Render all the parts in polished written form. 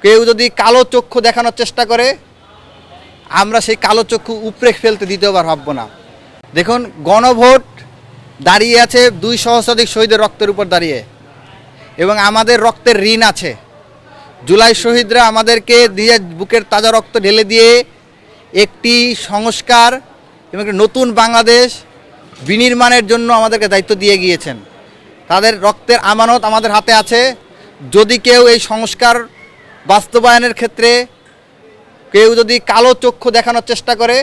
কেউ যদি কালো চক্ষু দেখানোর চেষ্টা করে আমরা সেই কালো চক্ষু উপড়ে ফেলতে দ্বিতীয়বার ভাববো না। দেখুন, গণভোট দাঁড়িয়ে আছে 2 সহস্রাধিক শহীদের রক্তের উপর দাঁড়িয়ে, এবং আমাদের রক্তের ঋণ আছে। জুলাই শহীদরা আমাদেরকে দিয়ে বুকের তাজা রক্ত ঢেলে দিয়ে একটি সংস্কার এবং একটি নতুন বাংলাদেশ বিনির্মাণের জন্য আমাদেরকে দায়িত্ব দিয়ে গিয়েছেন। তাদের রক্তের আমানত আমাদের হাতে আছে। যদি কেউ এই সংস্কার বাস্তবায়নের ক্ষেত্রে কেউ যদি কালো চক্ষু দেখানোর চেষ্টা করে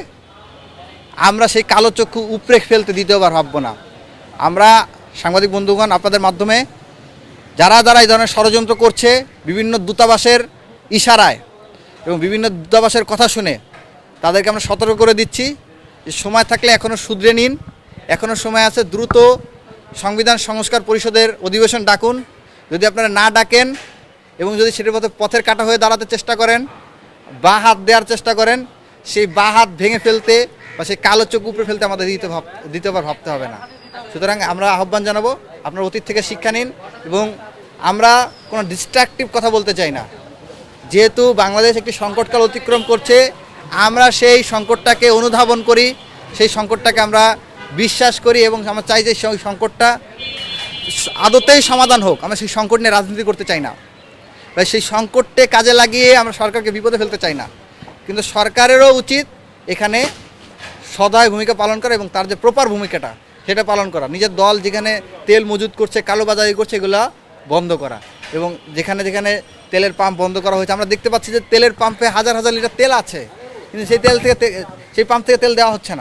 আমরা সেই কালো চক্ষু উপড়ে ফেলতে দ্বিতীয়বার ভাববো না। আমরা সাংবাদিক বন্ধুগণ, আপনাদের মাধ্যমে যারা যারা এই ধরনের ষড়যন্ত্র করছে বিভিন্ন দূতাবাসের ইশারায় এবং বিভিন্ন দূতাবাসের কথা শুনে তাদেরকে আমরা সতর্ক করে দিচ্ছি যে সময় থাকলে এখনও শুধরে নিন, এখনও সময় আছে। দ্রুত সংবিধান সংস্কার পরিষদের অধিবেশন ডাকুন। যদি আপনারা না ডাকেন এবং যদি সেটার পথের কাঁটা হয়ে দাঁড়াতে চেষ্টা করেন, বাঁ হাত দেওয়ার চেষ্টা করেন, সেই বাঁ হাত ভেঙে ফেলতে বা সেই কালো চোখ উপরে ফেলতে আমাদের দ্বিতীয়বার ভাবতে হবে না। সুতরাং আমরা আহ্বান জানাবো, আপনার অতীত থেকে শিক্ষা নিন। এবং আমরা কোনো ডিস্ট্রাকটিভ কথা বলতে চাই না। যেহেতু বাংলাদেশ একটি সংকটকাল অতিক্রম করছে, আমরা সেই সংকটটাকে অনুধাবন করি, সেই সংকটটাকে আমরা বিশ্বাস করি এবং আমরা চাই যে সেই সংকটটা আদতেই সমাধান হোক। আমরা সেই সংকট নিয়ে রাজনীতি করতে চাই না, বা সেই সংকটকে কাজে লাগিয়ে আমরা সরকারকে বিপদে ফেলতে চাই না। কিন্তু সরকারেরও উচিত এখানে সদয় ভূমিকা পালন করা এবং তার যে প্রপার ভূমিকাটা সেটা পালন করা। নিজের দল যেখানে তেল মজুত করছে, কালোবাজারি করছে, এগুলো বন্ধ করা। এবং যেখানে যেখানে তেলের পাম্প বন্ধ করা হয়েছে, আমরা দেখতে পাচ্ছি যে তেলের পাম্পে হাজার হাজার লিটার তেল আছে, কিন্তু সেই তেল থেকে সেই পাম্প থেকে তেল দেওয়া হচ্ছে না।